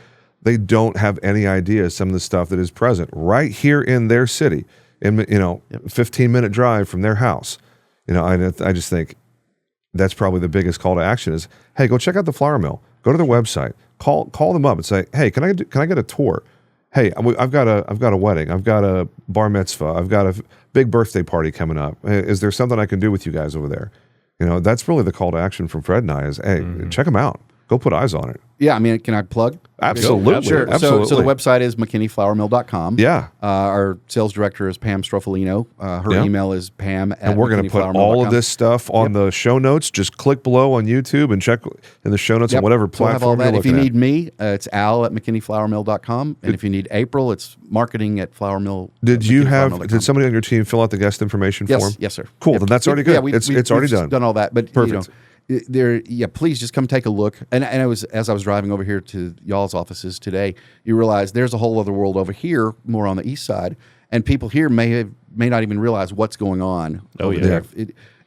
A: They don't have any idea some of the stuff that is present right here in their city, in 15-minute drive from their house. I just think that's probably the biggest call to action is, hey, go check out the flour mill. Go to their website. Call them up and say, hey, can I get a tour? Hey, I've got a wedding. I've got a bar mitzvah. I've got a big birthday party coming up. Is there something I can do with you guys over there? That's really the call to action from Fred and I is, hey, check them out. Go put eyes on it.
C: Yeah, I mean, can I plug?
A: Absolutely.
C: Sure.
A: Absolutely.
C: So the website is McKinneyFlourMill.com.
A: Yeah.
C: Our sales director is Pam Strofolino. Her email is Pam at
A: And we're going to put all of this stuff on the show notes. Just click below on YouTube and check in the show notes on whatever platform you're looking at.
C: If you need me, it's Al at McKinneyFlourMill.com. And if you need April, it's marketing at FlourMill.
A: Did somebody on your team fill out the guest information form?
C: Yes, sir.
A: Cool. Then that's already good. It's already done.
C: Done all that. But
A: perfect.
C: Please just come take a look. And as I was driving over here to y'all's offices today, you realize there's a whole other world over here, more on the east side, and people here may not even realize what's going on over there.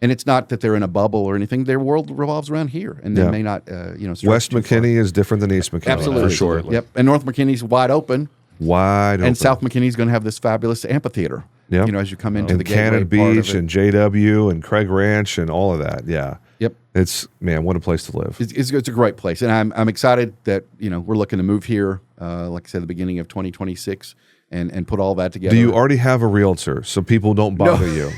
C: And it's not that they're in a bubble or anything. Their world revolves around here, and they may not,
A: West McKinney is different than East McKinney.
C: Absolutely,
A: for sure.
C: Yep. And North McKinney's wide open.
A: And
C: South McKinney's going to have this fabulous amphitheater.
A: Yep.
C: As you come into
A: and
C: the
A: Cannon
C: gateway
A: Beach and JW and Craig Ranch and all of that. Yeah.
C: Yep.
A: It's what a place to live.
C: It's a great place, and I'm excited that we're looking to move here. Like I said, the beginning of 2026, and put all that together.
A: Do you already have a realtor so people don't bother you?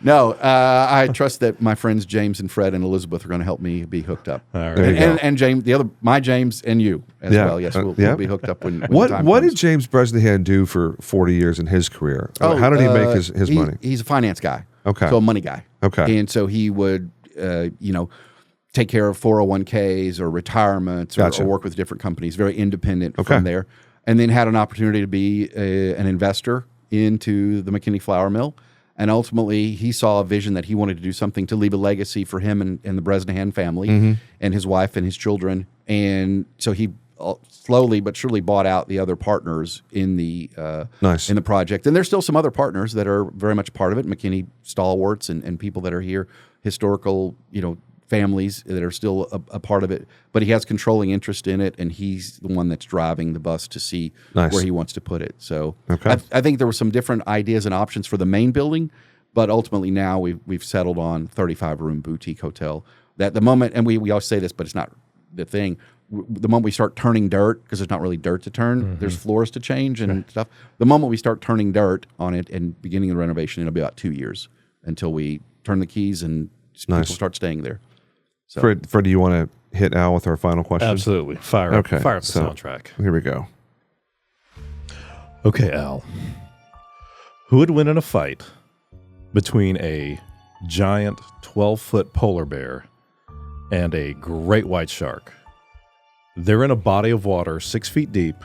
C: No, I trust that my friends James and Fred and Elizabeth are going to help me be hooked up.
A: All right.
C: And James, my James and you as well. Yes, we'll be hooked up when
A: what
C: the time
A: What
C: comes.
A: did James Bresnahan do for 40 years in his career? How did he make his money?
C: He's a finance guy.
A: Okay.
C: So a money guy.
A: Okay.
C: And so he would, take care of 401ks or retirements or work with different companies, very independent from there. And then had an opportunity to be an investor into the McKinney Flour Mill. And ultimately, he saw a vision that he wanted to do something to leave a legacy for him and the Bresnahan family and his wife and his children. And so he slowly but surely bought out the other partners in the in the project. And there's still some other partners that are very much part of it, McKinney stalwarts and people that are here, historical, families that are still a part of it, but he has controlling interest in it, and he's the one that's driving the bus to see where he wants to put it. So I think there were some different ideas and options for the main building, but ultimately now we've settled on 35-room boutique hotel. That the moment, and we always say this, but it's not the thing, the moment we start turning dirt, because there's not really dirt to turn, there's floors to change and stuff. The moment we start turning dirt on it and beginning the renovation, it'll be about 2 years until we turn the keys and people start staying there. So.
A: Fred, do you want to hit Al with our final question?
B: Absolutely. Fire up the soundtrack.
A: Here we go.
B: Okay, Al. Who would win in a fight between a giant 12-foot polar bear and a great white shark? They're in a body of water 6 feet deep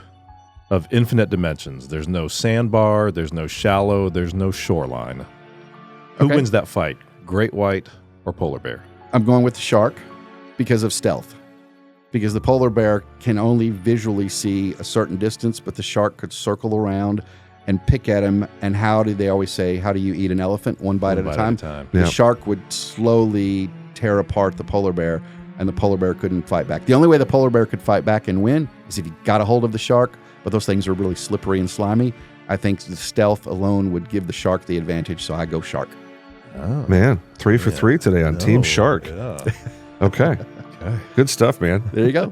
B: of infinite dimensions. There's no sandbar, there's no shallow, there's no shoreline. Who wins that fight, great white or polar bear?
C: I'm going with the shark because of stealth. Because the polar bear can only visually see a certain distance, but the shark could circle around and pick at him. And how do they always say, how do you eat an elephant? One bite at a time. The shark would slowly tear apart the polar bear, and the polar bear couldn't fight back. The only way the polar bear could fight back and win is if he got a hold of the shark, but those things are really slippery and slimy. I think the stealth alone would give the shark the advantage, so I go shark.
A: Oh. Man, 3 for 3 today on Team Shark. Yeah. Okay. Good stuff, man.
C: There you go.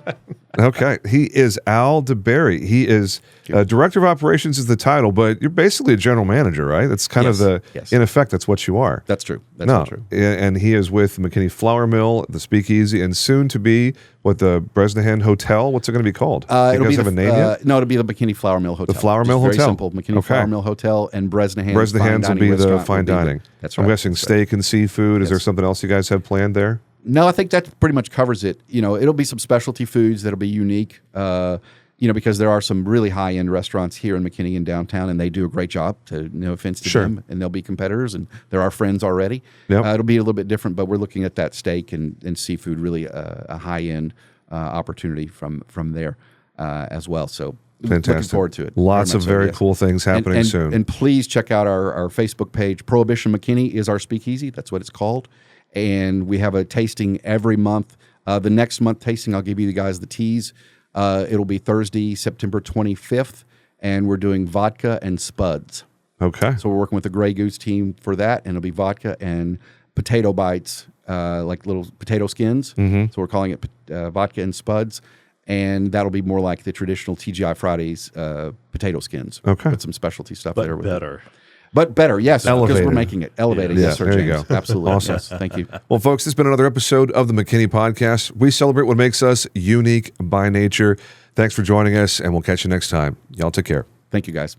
A: Okay. He is Al DeBerry. He is Director of Operations is the title, but you're basically a general manager, right? That's kind of in effect, that's what you are.
C: That's true. That's true.
A: And he is with McKinney Flour Mill, the Speakeasy, and soon to be the Bresnahan Hotel. What's it going to be called?
C: It'll be
A: have a name yet?
C: No, it'll be the McKinney Flour Mill Hotel.
A: The Flour Mill Hotel.
C: Very simple. McKinney Flour Mill Hotel and
A: Bresnahan's will be the fine dining.
C: That's right.
A: I'm guessing steak and seafood. Is there something else you guys have planned there?
C: No, I think that pretty much covers it. It'll be some specialty foods that'll be unique, because there are some really high-end restaurants here in McKinney and downtown, and they do a great job, no offense to them, and they'll be competitors, and they're our friends already. Yep. It'll be a little bit different, but we're looking at that steak and seafood, really a high-end opportunity from there as well. So
A: fantastic.
C: Looking forward to it.
A: Lots of very cool things happening soon.
C: And please check out our Facebook page. Prohibition McKinney is our speakeasy. That's what it's called. And we have a tasting every month. The next month tasting, I'll give you guys the teas. It'll be Thursday, September 25th, and we're doing vodka and spuds.
A: Okay.
C: So we're working with the Grey Goose team for that, and it'll be vodka and potato bites, like little potato skins. Mm-hmm. So we're calling it vodka and spuds, and that'll be more like the traditional TGI Fridays potato skins.
A: Okay.
C: With some specialty stuff
B: but
C: there.
B: Better.
C: But better, yes,
A: Elevated.
C: because we're making it elevated.
A: Yeah.
C: Yes, sir.
A: There you go.
C: Absolutely.
A: Awesome.
C: Yes, thank you.
A: Well, folks, this has been another episode of the McKinney Podcast. We celebrate what makes us unique by nature. Thanks for joining us, and we'll catch you next time. Y'all take care.
C: Thank you, guys.